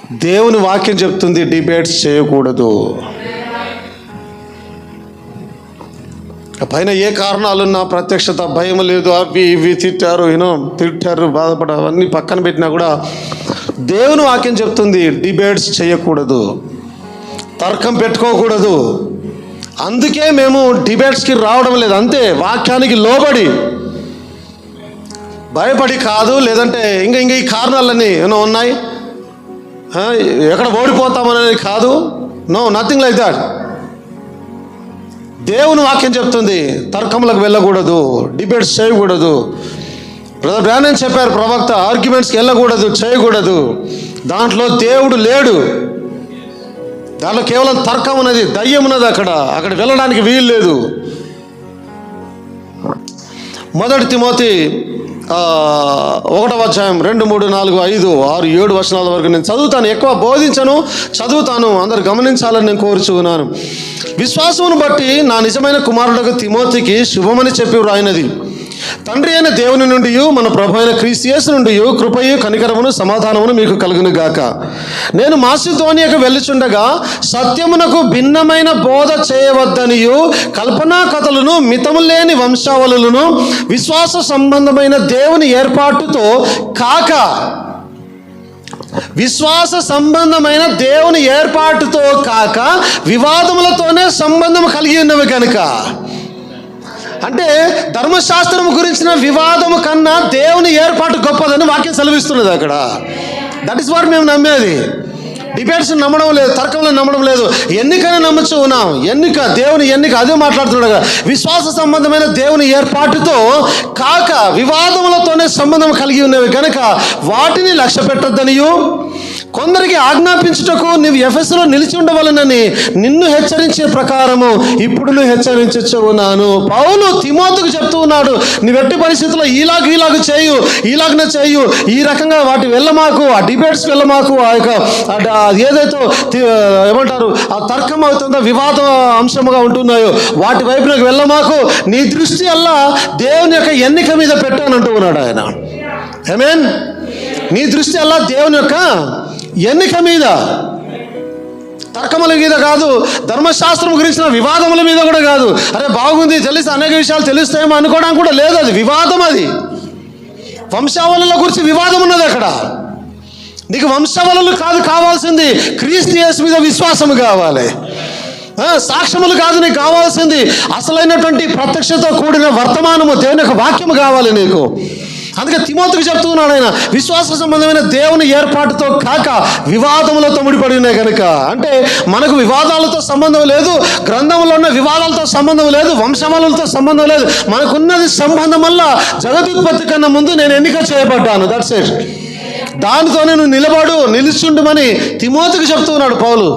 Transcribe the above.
దేవుని వాక్యం చెప్తుంది, డిబేట్స్ చేయకూడదు. పైన ఏ కారణాలున్నా ప్రత్యక్షత భయం లేదు, అవి ఇవి తిట్టారు బాధపడ అవన్నీ పక్కన పెట్టినా కూడా దేవుని వాక్యం చెప్తుంది డిబేట్స్ చేయకూడదు, తర్కం పెట్టుకోకూడదు. అందుకే మేము డిబేట్స్కి రావడం లేదు, అంతే. వాక్యానికి లోబడి, భయపడి కాదు. లేదంటే ఇంకా ఈ కారణాలన్నీ ఏమో ఉన్నాయి, ఎక్కడ ఓడిపోతామనేది కాదు. No, nothing like that. దేవుని వాక్యం చెప్తుంది తర్కములకు వెళ్ళకూడదు, డిబేట్స్ చేయకూడదు. బ్రదర్ బ్రానన్ చెప్పారు, ప్రవక్త ఆర్గ్యుమెంట్స్కి వెళ్ళకూడదు, చేయకూడదు. దాంట్లో దేవుడు లేడు, దాంట్లో కేవలం తర్కం ఉన్నది, దయ్యం ఉన్నది. అక్కడ వెళ్ళడానికి వీలు లేదు. 1 తిమోతి 1వ అధ్యాయం 2, 3, 4, 5, 6, 7 వచనాల వరకు నేను చదువుతాను. ఎక్కువ బోధించను, చదువుతాను. అందరు గమనించాలని నేను కోరుచున్నాను. విశ్వాసమును బట్టి నా నిజమైన కుమారుడు తిమోతికి శుభమని చెప్పి వ్రాయినది, తండ్రి అయిన దేవుని నుండి మన ప్రభు అయిన క్రీస్తు యేసు నుండి కృపయు కనికరమును సమాధానమును మీకు కలుగును గాక. నేను మాసిదోనియకు వెళ్ళుచుండగా సత్యమునకు భిన్నమైన బోధ చేయవద్దనియు కల్పనా కథలను మితము లేని వంశావళులను విశ్వాస సంబంధమైన దేవుని ఏర్పాటుతో కాక, విశ్వాస సంబంధమైన దేవుని ఏర్పాటుతో కాక వివాదములతోనే సంబంధం కలిగి ఉన్నవి కనుక. అంటే ధర్మశాస్త్రం గురించిన వివాదము కన్నా దేవుని ఏర్పాటు గొప్పదని వాక్యం సెలవిస్తున్నది అక్కడ. దట్ ఈస్ వాట్ మేము నమ్మేది. డిబేట్స్ నమ్మడం లేదు, తర్కంలో నమ్మడం లేదు. ఎన్నికనే నమ్మచ్చు ఉన్నాం. దేవుని ఎన్నిక, అదే మాట్లాడుతున్నాడు కదా. విశ్వాస సంబంధమైన దేవుని ఏర్పాటుతో కాక వివాదములతోనే సంబంధం కలిగి ఉన్నవి కనుక వాటిని లక్ష్య పెట్టొద్దనియు కొందరికి ఆజ్ఞాపించుటకు నీవు ఎఫెసులో నిలిచి ఉండవలనని నిన్ను హెచ్చరించే ప్రకారము ఇప్పుడు నువ్వు హెచ్చరించచ్చు ఉన్నాను. పౌలు తిమోతికి చెప్తూ ఉన్నాడు, నువ్వు ఎట్టి పరిస్థితుల్లో ఇలాగ చేయు, ఇలాగనే చేయు, ఈ రకంగా వాటి వెళ్ళమాకు, ఆ డిబేట్స్కి వెళ్ళమాకు, ఆ యొక్క ఏదైతే ఏమంటారు ఆ తర్కం అవుతుందో వివాద అంశముగా ఉంటున్నాయో వాటి వైపునకు వెళ్ళమాకు, నీ దృష్టి అల్లా దేవుని యొక్క ఎన్నిక మీద పెట్టానంటూ ఉన్నాడు ఆయన. ఆమేన్. నీ దృష్టి అల్లా దేవుని యొక్క ఎన్నిక మీద, తర్కముల మీద కాదు, ధర్మశాస్త్రం గురించిన వివాదముల మీద కూడా కాదు. అరే బాగుంది, తెలిసి అనేక విషయాలు తెలుస్తాయేమో అనుకోవడానికి కూడా లేదు. అది వివాదం. అది వంశావళుల గురించి వివాదం ఉన్నది అక్కడ. నీకు వంశావళులు కాదు కావాల్సింది, క్రీస్తు యేసు మీద విశ్వాసము కావాలి. సాక్ష్యములు కాదు నీకు కావాల్సింది, అసలైనటువంటి ప్రత్యక్షతో కూడిన వర్తమానము, దేవుని యొక్క వాక్యము కావాలి నీకు. అందుకే తిమోతికి చెప్తున్నాడు ఆయన, విశ్వాస సంబంధమైన దేవుని ఏర్పాటుతో కాక వివాదములతో ముడిపడి ఉన్నాయి కనుక. అంటే మనకు వివాదాలతో సంబంధం లేదు, గ్రంథంలో ఉన్న వివాదాలతో సంబంధం లేదు, వంశములతో సంబంధం లేదు. మనకున్నది సంబంధం వల్ల జగదుత్పత్తి కన్నా ముందు నేను ఎన్నిక చేయబడ్డాను. That's it. దానితోనే నువ్వు నిలిచుండమని తిమోతికి చెప్తున్నాడు పౌలు.